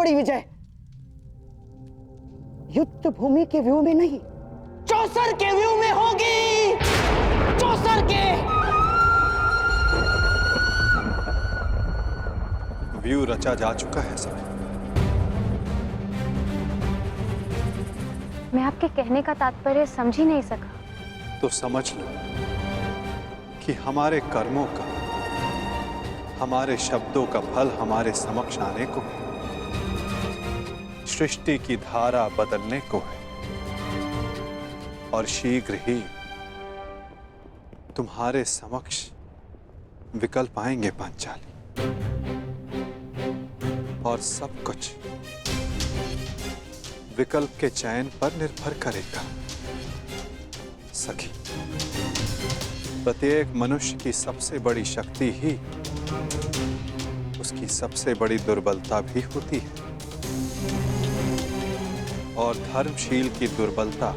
बड़ी विजय युद्ध भूमि के व्यू में नहीं, चौसर के व्यू में होगी। चौसर के व्यू रचा जा चुका है सब। मैं आपके कहने का तात्पर्य समझ ही नहीं सका। तो समझ लो कि हमारे कर्मों का, हमारे शब्दों का फल हमारे समक्ष आने को है, सृष्टि की धारा बदलने को है, और शीघ्र ही तुम्हारे समक्ष विकल्प आएंगे पांचाली, और सब कुछ विकल्प के चयन पर निर्भर करेगा। सखी, प्रत्येक मनुष्य की सबसे बड़ी शक्ति ही उसकी सबसे बड़ी दुर्बलता भी होती है, और धर्मशील की दुर्बलता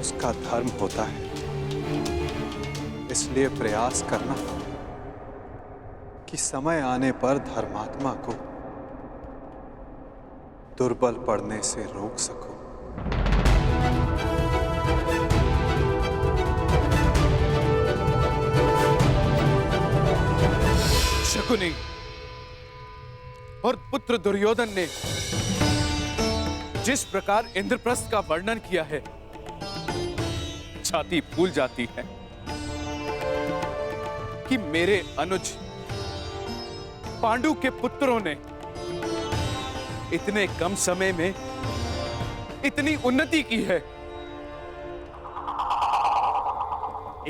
उसका धर्म होता है। इसलिए प्रयास करना कि समय आने पर धर्मात्मा को दुर्बल पड़ने से रोक सको। शकुनी और पुत्र दुर्योधन ने जिस प्रकार इंद्रप्रस्थ का वर्णन किया है, छाती फूल जाती है कि मेरे अनुज पांडु के पुत्रों ने इतने कम समय में इतनी उन्नति की है।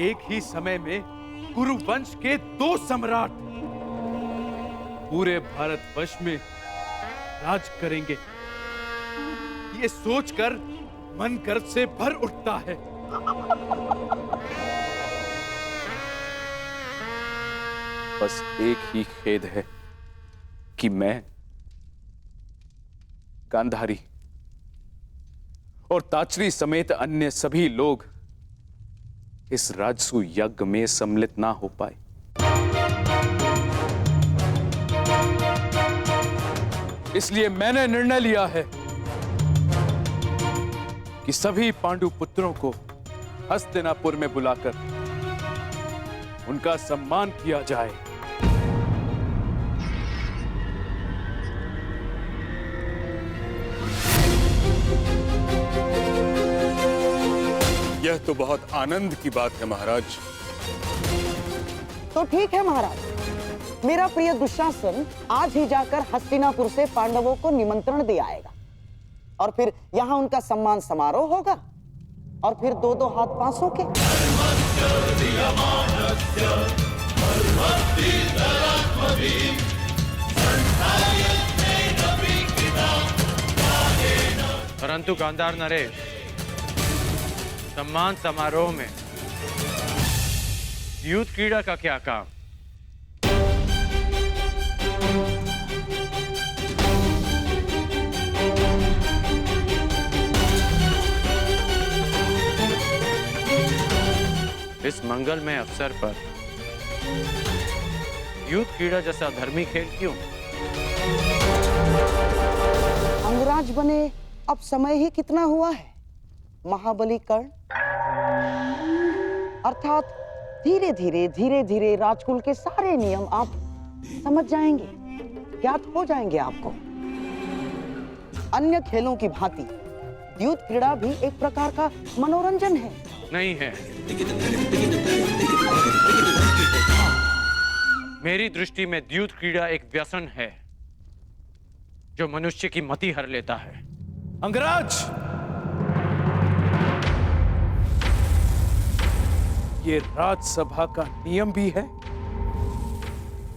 एक ही समय में कुरु वंश के 2 सम्राट पूरे भारतवर्ष में राज करेंगे। ये सोचकर मन गर्व से भर उठता है। बस एक ही खेद है कि मैं, गांधारी और ताचरी समेत अन्य सभी लोग इस राजसू यज्ञ में सम्मिलित ना हो पाए। इसलिए मैंने निर्णय लिया है कि सभी पांडु पुत्रों को हस्तिनापुर में बुलाकर उनका सम्मान किया जाए। यह तो बहुत आनंद की बात है महाराज। तो ठीक है महाराज, मेरा प्रिय दुशासन आज ही जाकर हस्तिनापुर से पांडवों को निमंत्रण दे आएगा, और फिर यहाँ उनका सम्मान समारोह होगा, और फिर 2-2 हाथ पांसों के। परंतु गांधार नरेश, सम्मान समारोह में युद्ध क्रीड़ा का क्या काम? इस मंगलमय अवसर पर युद्ध क्रीड़ा जैसा धर्मी खेल क्यों? अंगराज बने अब समय ही कितना हुआ है महाबली कर्ण, अर्थात धीरे धीरे राजकुल के सारे नियम आप समझ जाएंगे, ज्ञात हो जाएंगे आपको। अन्य खेलों की भांति युद्ध क्रीड़ा भी एक प्रकार का मनोरंजन है। नहीं है। मेरी दृष्टि में युद्ध क्रीड़ा एक व्यसन है जो मनुष्य की मति हर लेता है। अंगराज, ये राजसभा का नियम भी है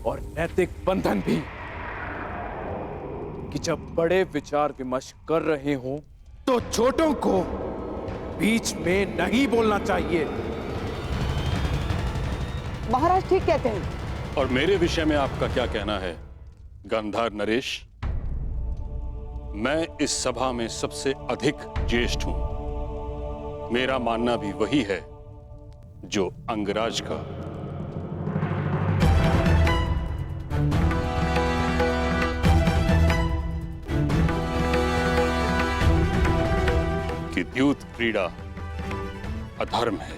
और नैतिक बंधन भी कि जब बड़े विचार विमर्श कर रहे हों तो छोटों को बीच में नहीं बोलना चाहिए। महाराज ठीक कहते हैं। और मेरे विषय में आपका क्या कहना है गांधार नरेश? मैं इस सभा में सबसे अधिक ज्येष्ठ हूं। मेरा मानना भी वही है जो अंगराज का। द्यूत क्रीड़ा अधर्म है।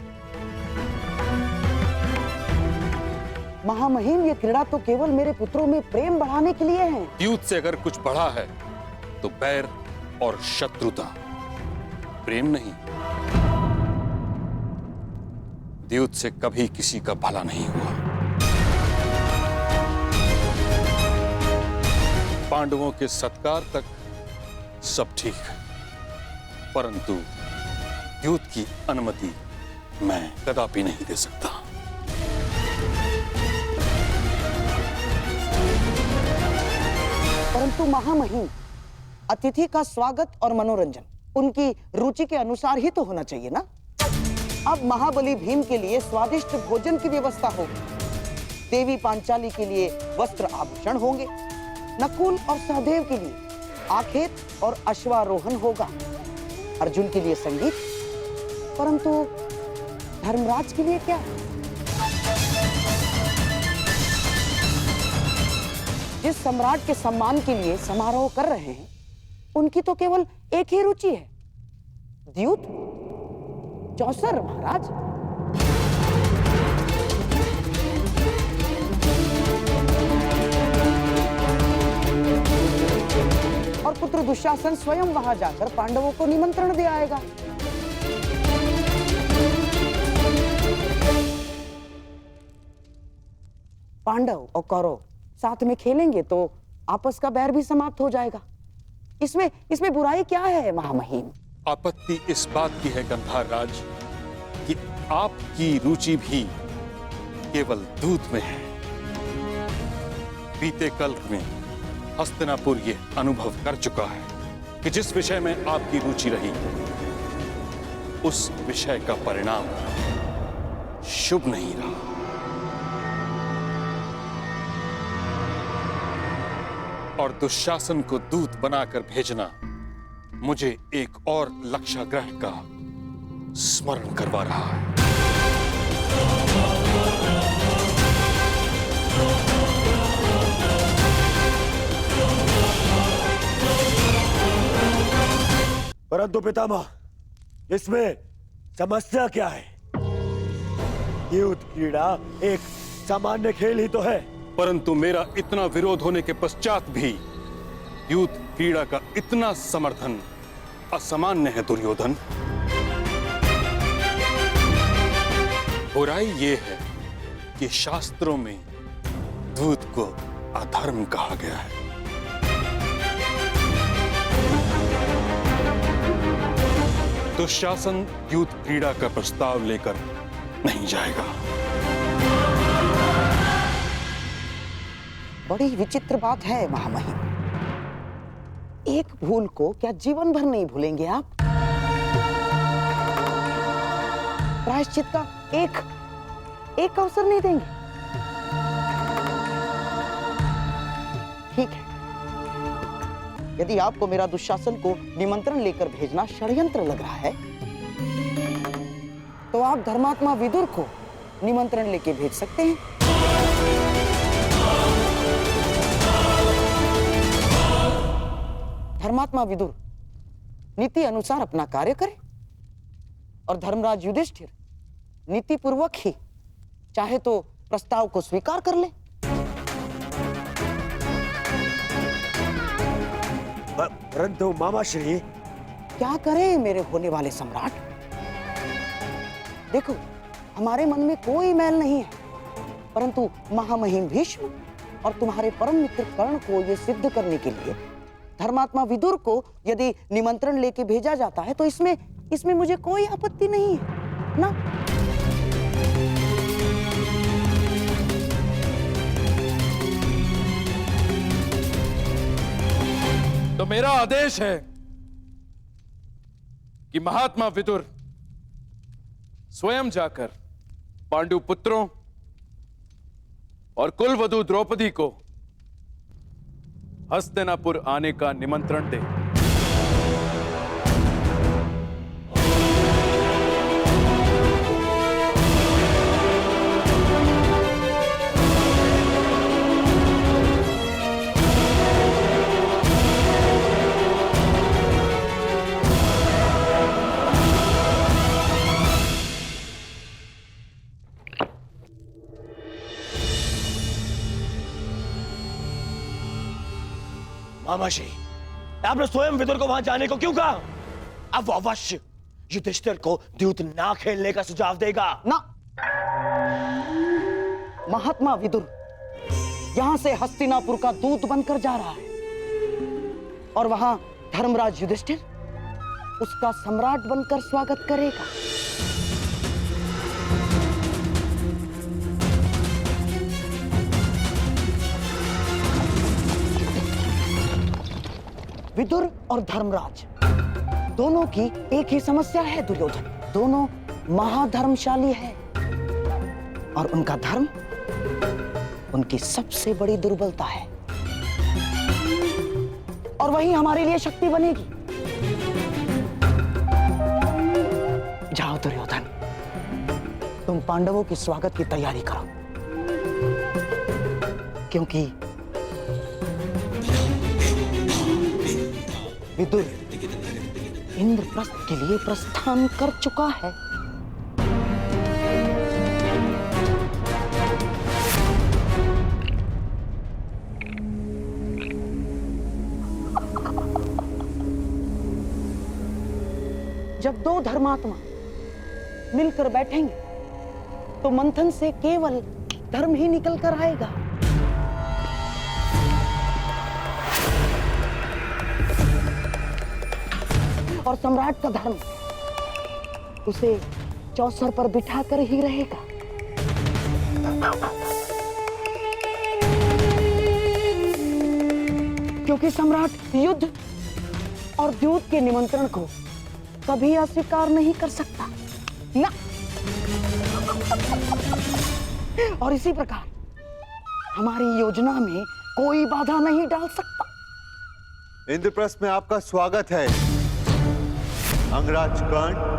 महामहिम, ये क्रीड़ा तो केवल मेरे पुत्रों में प्रेम बढ़ाने के लिए है। द्यूत से अगर कुछ बढ़ा है तो बैर और शत्रुता, प्रेम नहीं। द्यूत से कभी किसी का भला नहीं हुआ। पांडवों के सत्कार तक सब ठीक है, परंतु द्यूत की अनुमति मैं कदापि नहीं दे सकता। परंतु महामहिम, अतिथि का स्वागत और मनोरंजन उनकी रुचि के अनुसार ही तो होना चाहिए ना। अब महाबली भीम के लिए स्वादिष्ट भोजन की व्यवस्था होगी, देवी पांचाली के लिए वस्त्र आभूषण होंगे, नकुल और सहदेव के लिए आखेट और अश्वारोहण होगा, अर्जुन के लिए संगीत, परंतु धर्मराज के लिए क्या? जिस सम्राट के सम्मान के लिए समारोह कर रहे हैं, उनकी तो केवल एक ही रुचि है, द्यूत, चौसर महाराज। और पुत्र दुशासन स्वयं वहां जाकर पांडवों को निमंत्रण दे आएगा। पांडव और कौरव साथ में खेलेंगे तो आपस का बैर भी समाप्त हो जाएगा। इसमें बुराई क्या है महामहिम? आपत्ति इस बात की है गंधार राज कि आपकी रुचि भी केवल दूध में है। बीते कल में हस्तिनापुर ये अनुभव कर चुका है कि जिस विषय में आपकी रुचि रही, उस विषय का परिणाम शुभ नहीं रहा। और दुशासन को दूत बनाकर भेजना मुझे एक और लक्ष्याग्रह का स्मरण करवा रहा है। परंतु पितामह, इसमें समस्या क्या है? द्यूत क्रीड़ा एक सामान्य खेल ही तो है। परंतु मेरा इतना विरोध होने के पश्चात भी द्यूत क्रीड़ा का इतना समर्थन असामान्य है दुर्योधन। बुराई ये है कि शास्त्रों में दूत को अधर्म कहा गया है। दुशासन द्यूत क्रीड़ा का प्रस्ताव लेकर नहीं जाएगा। बड़ी विचित्र बात है महामहिम। एक भूल को क्या जीवन भर नहीं भूलेंगे आप? प्रायश्चित का एक अवसर नहीं देंगे? ठीक है, यदि आपको मेरा दुशासन को निमंत्रण लेकर भेजना षड्यंत्र लग रहा है, तो आप धर्मात्मा विदुर को निमंत्रण लेके भेज सकते हैं। धर्मात्मा विदुर नीति अनुसार अपना कार्य करे और धर्मराज युधिष्ठिर नीति पूर्वक ही चाहे तो प्रस्ताव को स्वीकार कर ले। परंतु मामाश्री, क्या करें मेरे होने वाले सम्राट? देखो, हमारे मन में कोई मैल नहीं है, परंतु महामहिम भीष्म और तुम्हारे परम मित्र कर्ण को यह सिद्ध करने के लिए धर्मात्मा विदुर को यदि निमंत्रण लेके भेजा जाता है तो इसमें मुझे कोई आपत्ति नहीं है ना। तो मेरा आदेश है कि महात्मा विदुर स्वयं जाकर पांडु पुत्रों और कुलवधू द्रौपदी को हस्तिनापुर आने का निमंत्रण दे। मामाजी, आपने स्वयं विदुर को वहां जाने को क्यों कहा? अब वो अवश्य युधिष्ठिर को द्यूत ना खेलने का सुझाव देगा। ना, महात्मा विदुर यहां से हस्तिनापुर का दूत बनकर जा रहा है और वहां धर्मराज युधिष्ठिर उसका सम्राट बनकर स्वागत करेगा। विदुर और धर्मराज दोनों की एक ही समस्या है दुर्योधन। दोनों महाधर्मशाली हैं और उनका धर्म उनकी सबसे बड़ी दुर्बलता है और वही हमारे लिए शक्ति बनेगी। जाओ दुर्योधन, तुम पांडवों के स्वागत की तैयारी करो, क्योंकि विदुर इंद्रप्रस्थ के लिए प्रस्थान कर चुका है। जब दो धर्मात्मा मिलकर बैठेंगे तो मंथन से केवल धर्म ही निकल कर आएगा। और सम्राट का धर्म उसे चौसर पर बिठाकर ही रहेगा। क्योंकि सम्राट युद्ध और द्यूत के निमंत्रण को कभी अस्वीकार नहीं कर सकता ना। और इसी प्रकार हमारी योजना में कोई बाधा नहीं डाल सकता। इंद्रप्रस्थ में आपका स्वागत है अंगराज कर्ण।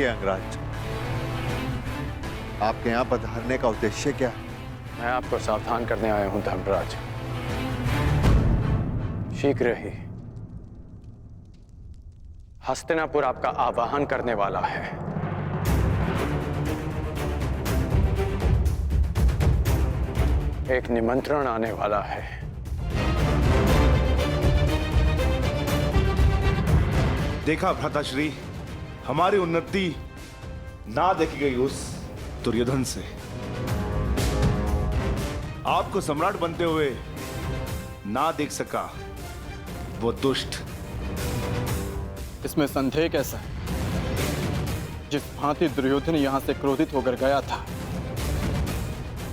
अंगराज, आपके यहां पधारने का उद्देश्य क्या है? मैं आपको सावधान करने आया हूं धर्मराज। शीघ्र ही हस्तिनापुर आपका आवाहन करने वाला है। एक निमंत्रण आने वाला है। देखा भ्राताश्री, हमारी उन्नति ना देखी गई उस दुर्योधन से। आपको सम्राट बनते हुए ना देख सका वो दुष्ट। इसमें संदेह कैसा है? जिस भांति दुर्योधन यहां से क्रोधित होकर गया था,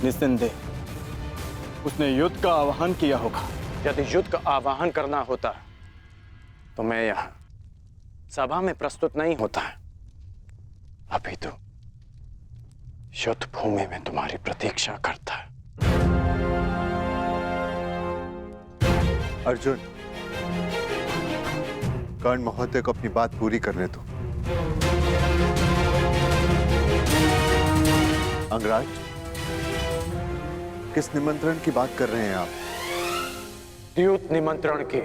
निस्संदेह उसने युद्ध का आह्वान किया होगा। यदि युद्ध का आह्वान करना होता तो मैं यहां सभा में प्रस्तुत नहीं होता। अभी तो युद्ध भूमि में तुम्हारी प्रतीक्षा करता है। अर्जुन, कर्ण महोदय को अपनी बात पूरी करने दो। अंगराज, किस निमंत्रण की बात कर रहे हैं आप? द्यूत निमंत्रण की।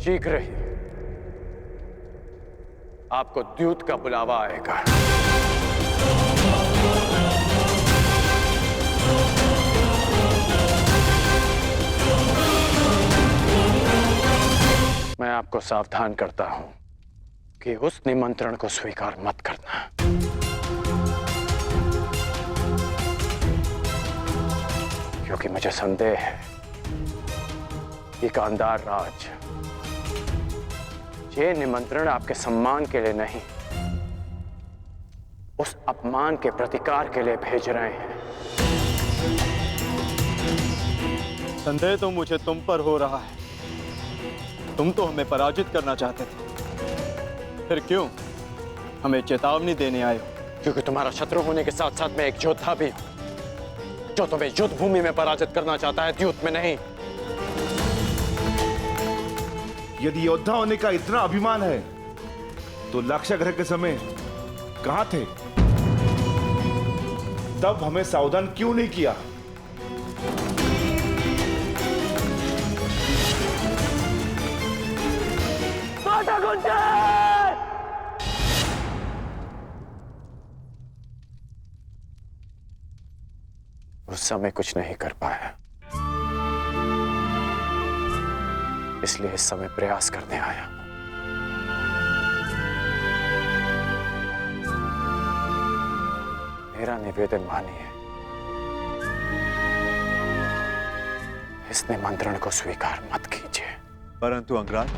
शीघ्र ही आपको द्यूत का बुलावा आएगा। मैं आपको सावधान करता हूं कि उस निमंत्रण को स्वीकार मत करना। क्योंकि मुझे संदेह है कि गांधार राज ये निमंत्रण आपके सम्मान के लिए नहीं, उस अपमान के प्रतिकार के लिए भेज रहे हैं। संदेह तो मुझे तुम पर हो रहा है। तुम तो हमें पराजित करना चाहते थे, फिर क्यों हमें चेतावनी देने आए हो? क्योंकि तुम्हारा शत्रु होने के साथ साथ मैं एक योद्धा भी हूं, जो तुम्हें युद्ध भूमि में पराजित करना चाहता है, द्यूत में नहीं। यदि योद्धा होने का इतना अभिमान है तो लाक्षागृह के समय कहां थे? तब हमें सावधान क्यों नहीं किया? उस समय कुछ नहीं कर पाया, इसलिए इस समय प्रयास करने आया। मेरा निवेदन मानिए, इस निमंत्रण को स्वीकार मत कीजिए। परंतु अंगराज,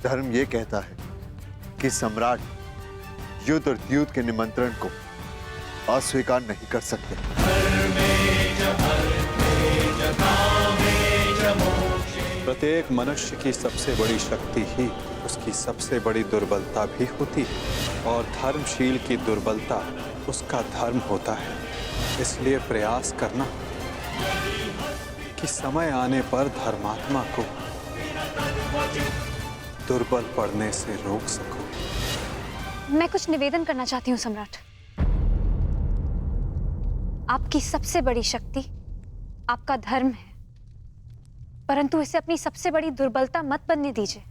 धर्म ये कहता है कि सम्राट युद्ध और द्यूत के निमंत्रण को अस्वीकार नहीं कर सकते। प्रत्येक मनुष्य की सबसे बड़ी शक्ति ही उसकी सबसे बड़ी दुर्बलता भी होती है, और धर्मशील की दुर्बलता उसका धर्म होता है। इसलिए प्रयास करना कि समय आने पर धर्मात्मा को दुर्बल पड़ने से रोक सको। मैं कुछ निवेदन करना चाहती हूँ सम्राट। आपकी सबसे बड़ी शक्ति आपका धर्म है, परंतु इसे अपनी सबसे बड़ी दुर्बलता मत बनने दीजिए।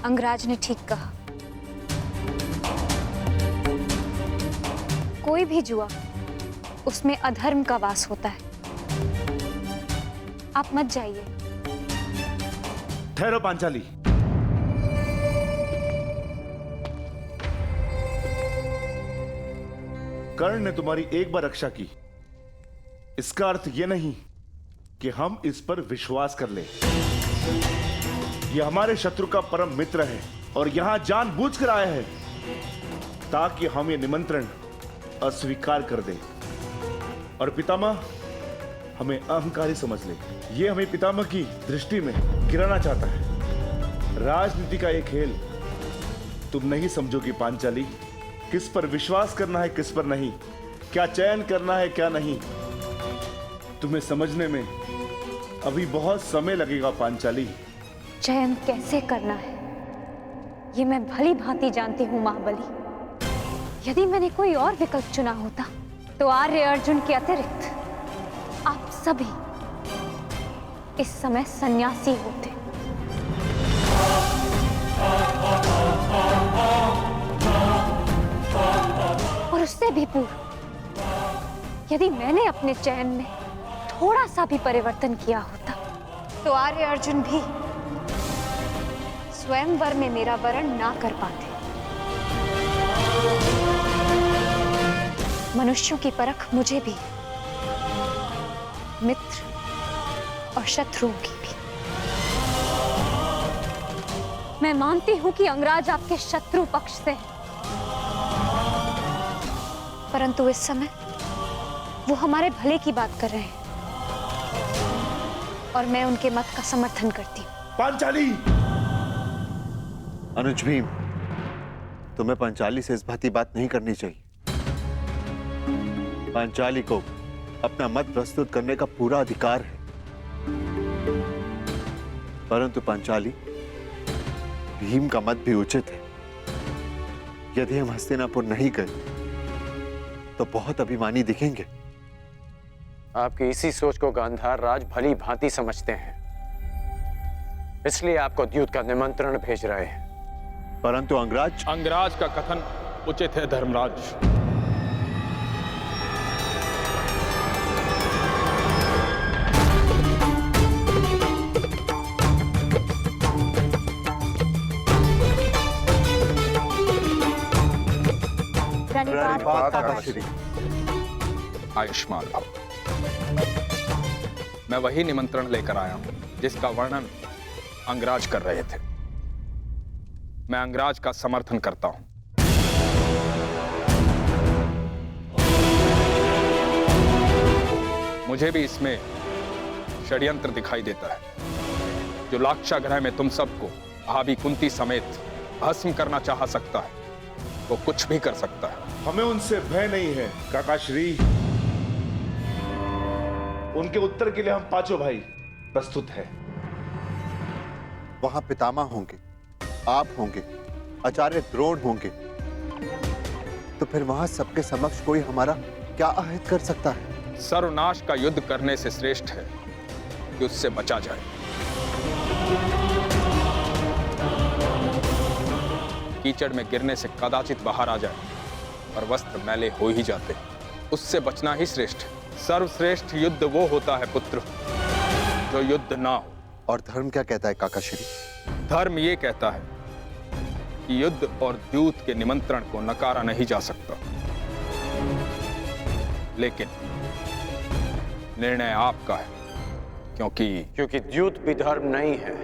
अंगराज ने ठीक कहा, कोई भी जुआ उसमें अधर्म का वास होता है। आप मत जाइए। ठहरो पांचाली। कर्ण ने तुम्हारी एक बार रक्षा की, इसका अर्थ यह नहीं कि हम इस पर विश्वास कर ले। यह हमारे शत्रु का परम मित्र है और यहां जानबूझकर आया है ताकि हम ये निमंत्रण अस्वीकार कर दें। और पितामह हमें अहंकारी समझ ले। यह हमें पितामह की दृष्टि में गिराना चाहता है। राजनीति का एक खेल तुम नहीं समझोगी पांचाली। किस पर विश्वास करना है, किस पर नहीं, क्या चयन करना है, क्या नहीं, तुम्हें समझने में अभी बहुत समय लगेगा पांचाली। चयन कैसे करना है ये मैं भली भांति जानती हूँ महाबली। यदि मैंने कोई और विकल्प चुना होता तो आर्य अर्जुन के अतिरिक्त आप सभी इस समय सन्यासी होते। और उससे भी पूर्व यदि मैंने अपने चयन में थोड़ा सा भी परिवर्तन किया होता तो आर्य अर्जुन भी स्वयंवर में मेरा वरण ना कर पाते। मनुष्यों की परख मुझे भी, मित्र और शत्रुओं की भी। मैं मानती हूं कि अंगराज आपके शत्रु पक्ष से है, परंतु इस समय वो हमारे भले की बात कर रहे हैं और मैं उनके मत का समर्थन करती हूँ। पांचाली! अनुज भीम, तुम्हें पांचाली से इस भांति बात नहीं करनी चाहिए। पांचाली को अपना मत प्रस्तुत करने का पूरा अधिकार है, परंतु पांचाली, भीम का मत भी उचित है। यदि हम हस्तिनापुर नहीं गए तो बहुत अभिमानी दिखेंगे। आपकी इसी सोच को गांधार राज भली भांति समझते हैं, इसलिए आपको द्यूत का निमंत्रण भेज रहे हैं। परंतु अंगराज का कथन उचित है धर्मराज। आयुष्मान भव। मैं वही निमंत्रण लेकर आया हूं जिसका वर्णन अंगराज कर रहे थे। मैं अंगराज का समर्थन करता हूं। मुझे भी इसमें षड्यंत्र दिखाई देता है। जो लाक्षागृह में तुम सबको भाभी कुंती समेत भस्म करना चाह सकता है, वो कुछ भी कर सकता है। हमें उनसे भय नहीं है काका श्री। उनके उत्तर के लिए हम पांचों भाई प्रस्तुत हैं। वहां पितामह होंगे, आप होंगे, आचार्य द्रोण होंगे, तो फिर वहां सबके समक्ष कोई हमारा क्या अहित कर सकता है? सर्वनाश का युद्ध करने से श्रेष्ठ है कि उससे बचा जाए। कीचड़ में गिरने से कदाचित बाहर आ जाए और वस्त्र मैले हो ही जाते, उससे बचना ही श्रेष्ठ है। सर्वश्रेष्ठ युद्ध वो होता है पुत्र जो युद्ध ना हो। और धर्म क्या कहता है काका श्री? धर्म ये कहता है कि युद्ध और द्यूत के निमंत्रण को नकारा नहीं जा सकता, लेकिन निर्णय आपका है, क्योंकि द्यूत भी धर्म नहीं है।